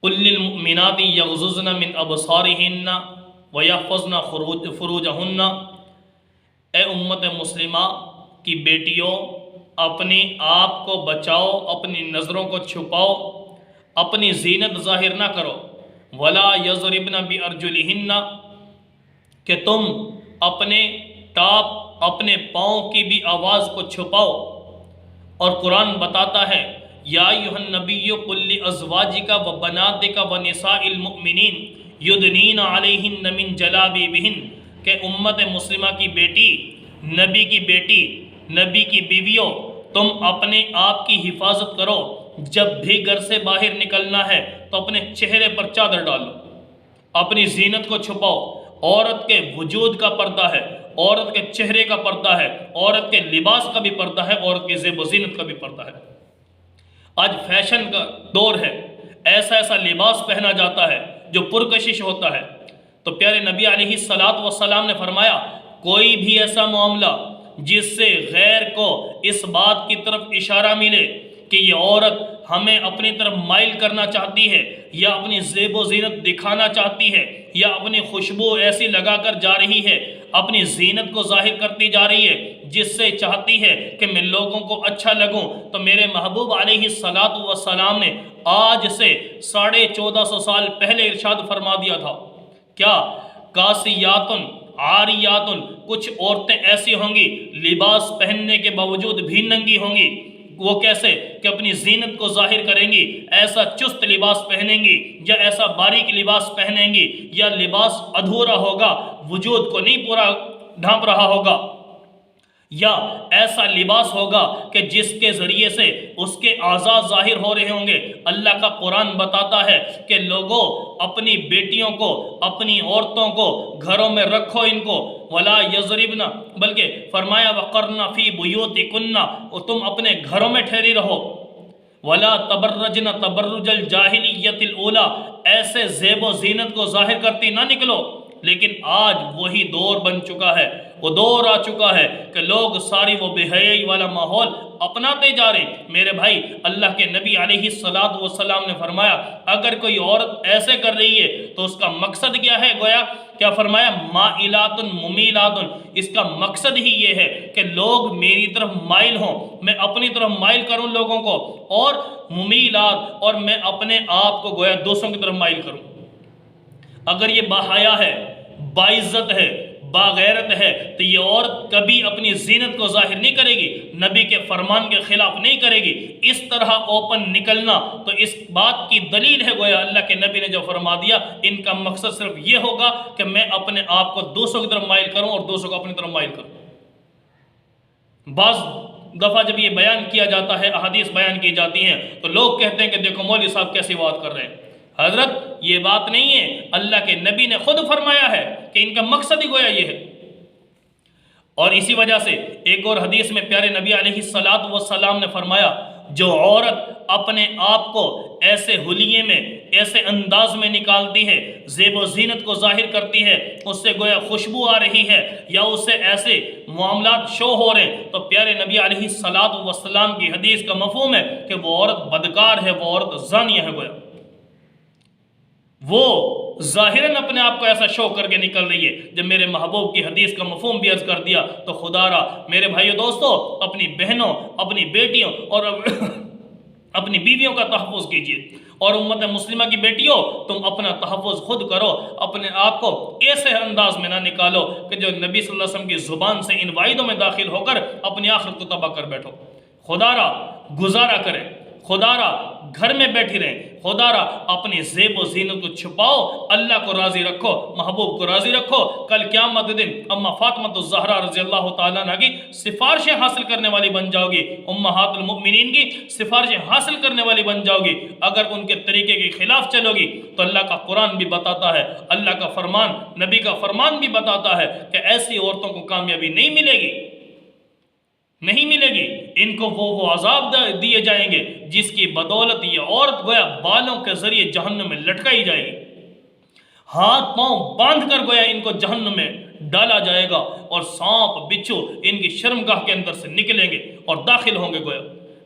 قل للمؤمنات یغضضن من ابصارہن ویحفظن فروجہن، اے امت مسلمہ کی بیٹیوں، اپنے آپ کو بچاؤ، اپنی نظروں کو چھپاؤ، اپنی زینت ظاہر نہ کرو۔ ولا یضربن بارجلہن، کہ تم اپنے ٹاپ، اپنے پاؤں کی بھی آواز کو چھپاؤ۔ اور قرآن بتاتا ہے یا ایھا النبی قل لازواجک وبناتک ونساء المؤمنین یدنین علیہن من جلابیبہن، کہ امت مسلمہ کی بیٹی، نبی کی بیٹی، نبی کی بیویوں، تم اپنے آپ کی حفاظت کرو۔ جب بھی گھر سے باہر نکلنا ہے تو اپنے چہرے پر چادر ڈالو، اپنی زینت کو چھپاؤ۔ عورت کے وجود کا پردہ ہے، عورت کے چہرے کا پردہ ہے، عورت کے لباس کا بھی پردہ ہے، عورت کی زیب و زینت کا بھی پردہ ہے۔ آج فیشن کا دور ہے، ایسا ایسا لباس پہنا جاتا ہے جو پرکشش ہوتا ہے۔ تو پیارے نبی علیہ السلام نے فرمایا کوئی بھی ایسا معاملہ جس سے غیر کو اس بات کی طرف اشارہ ملے کہ یہ عورت ہمیں اپنی طرف مائل کرنا چاہتی ہے، یا اپنی زیب و زینت دکھانا چاہتی ہے، یا اپنی خوشبو ایسی لگا کر جا رہی ہے، اپنی زینت کو ظاہر کرتی جا رہی ہے جس سے چاہتی ہے کہ میں لوگوں کو اچھا لگوں، تو میرے محبوب علیہ السلام نے آج سے 1450 سال پہلے ارشاد فرما دیا تھا کیا؟ کاسیاتن عاریاتن، کچھ عورتیں ایسی ہوں گی لباس پہننے کے باوجود بھی ننگی ہوں گی۔ وہ کیسے؟ کہ اپنی زینت کو ظاہر کریں گی، ایسا چست لباس پہنیں گی یا ایسا باریک لباس پہنیں گی، یا لباس ادھورا ہوگا، وجود کو نہیں پورا ڈھانپ رہا ہوگا، یا ایسا لباس ہوگا کہ جس کے ذریعے سے اس کے اعضاء ظاہر ہو رہے ہوں گے۔ اللہ کا قرآن بتاتا ہے کہ لوگوں اپنی بیٹیوں کو، اپنی عورتوں کو گھروں میں رکھو، ان کو ولا یضربن، بلکہ فرمایا وقرن فی بیوتکن، اور تم اپنے گھروں میں ٹھہری رہو۔ ولا تبرجن تبرج الجاہلیت الاولی، ایسے زیب و زینت کو ظاہر کرتی نہ نکلو۔ لیکن آج وہی دور بن چکا ہے، وہ دور آ چکا ہے کہ لوگ ساری وہ بے حیائی والا ماحول اپناتے جا رہے ہیں۔ میرے بھائی، اللہ کے نبی علیہ السلام نے فرمایا اگر کوئی عورت ایسے کر رہی ہے تو اس کا مقصد کیا ہے؟ گویا کیا فرمایا؟ مائلات ممیلات، اس کا مقصد ہی یہ ہے کہ لوگ میری طرف مائل ہوں، میں اپنی طرف مائل کروں لوگوں کو، اور ممیلات، اور میں اپنے آپ کو گویا دوسروں کی طرف مائل کروں۔ اگر یہ باحیا ہے، باعزت ہے، باغیرت ہے، تو یہ عورت کبھی اپنی زینت کو ظاہر نہیں کرے گی، نبی کے فرمان کے خلاف نہیں کرے گی۔ اس طرح اوپن نکلنا تو اس بات کی دلیل ہے گویا اللہ کے نبی نے جو فرما دیا، ان کا مقصد صرف یہ ہوگا کہ میں اپنے آپ کو دوسروں کی طرف مائل کروں اور دوسروں کو اپنی طرف مائل کروں۔ بعض دفعہ جب یہ بیان کیا جاتا ہے، احادیث بیان کی جاتی ہیں، تو لوگ کہتے ہیں کہ دیکھو مولوی صاحب کیسی بات کر رہے ہیں۔ حضرت یہ بات نہیں ہے، اللہ کے نبی نے خود فرمایا ہے کہ ان کا مقصد ہی گویا یہ ہے۔ اور اسی وجہ سے ایک اور حدیث میں پیارے نبی علیہ السلام نے فرمایا جو عورت اپنے آپ کو ایسے حلیے میں، ایسے انداز میں نکالتی ہے، زیب و زینت کو ظاہر کرتی ہے، اس سے گویا خوشبو آ رہی ہے، یا اس سے ایسے معاملات شو ہو رہے ہیں، تو پیارے نبی علیہ السلام کی حدیث کا مفہوم ہے کہ وہ عورت بدکار ہے، وہ عورت زانیہ ہے گویا۔ وہ ظاہراً اپنے آپ کو ایسا شو کر کے نکل رہی ہے۔ جب میرے محبوب کی حدیث کا مفہوم بھی عرض کر دیا تو خدا را میرے بھائیو دوستو، اپنی بہنوں، اپنی بیٹیوں اور اپنی بیویوں کا تحفظ کیجئے، اور امت مسلمہ کی بیٹیوں تم اپنا تحفظ خود کرو، اپنے آپ کو ایسے انداز میں نہ نکالو کہ جو نبی صلی اللہ علیہ وسلم کی زبان سے ان وعیدوں میں داخل ہو کر اپنی آخرت کو تباہ کر بیٹھو۔ خدا را گزارا کرے، خدا را گھر میں بیٹھی رہیں، خدا را اپنی زیب و زینت کو چھپاؤ، اللہ کو راضی رکھو، محبوب کو راضی رکھو۔ کل قیامت دن اما فاطمہ الزہرا رضی اللہ تعالیٰ عنہ کی سفارشیں حاصل کرنے والی بن جاؤ گی، امہات المؤمنین کی سفارشیں حاصل کرنے والی بن جاؤ گی۔ اگر ان کے طریقے کے خلاف چلو گی تو اللہ کا قرآن بھی بتاتا ہے، اللہ کا فرمان، نبی کا فرمان بھی بتاتا ہے کہ ایسی عورتوں کو کامیابی نہیں ملے گی، نہیں ملے گی، ان کو وہ عذاب دیے جائیں گے جس کی بدولت یہ عورت گویا بالوں کے ذریعے جہنم میں لٹکائی جائے گی، ہاتھ پاؤں باندھ کر گویا ان کو جہنم میں ڈالا جائے گا، اور سانپ بچھو ان کی شرمگاہ کے اندر سے نکلیں گے اور داخل ہوں گے گویا۔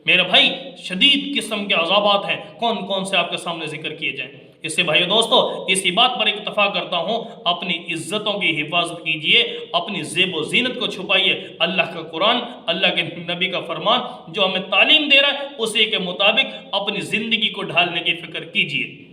میرے بھائی شدید قسم کے عذابات ہیں، کون کون سے آپ کے سامنے ذکر کیے جائیں۔ اس سے بھائیو دوستو اسی بات پر اکتفا کرتا ہوں، اپنی عزتوں کی حفاظت کیجئے، اپنی زیب و زینت کو چھپائیے۔ اللہ کا قرآن، اللہ کے نبی کا فرمان جو ہمیں تعلیم دے رہا ہے، اسی کے مطابق اپنی زندگی کو ڈھالنے کی فکر کیجئے۔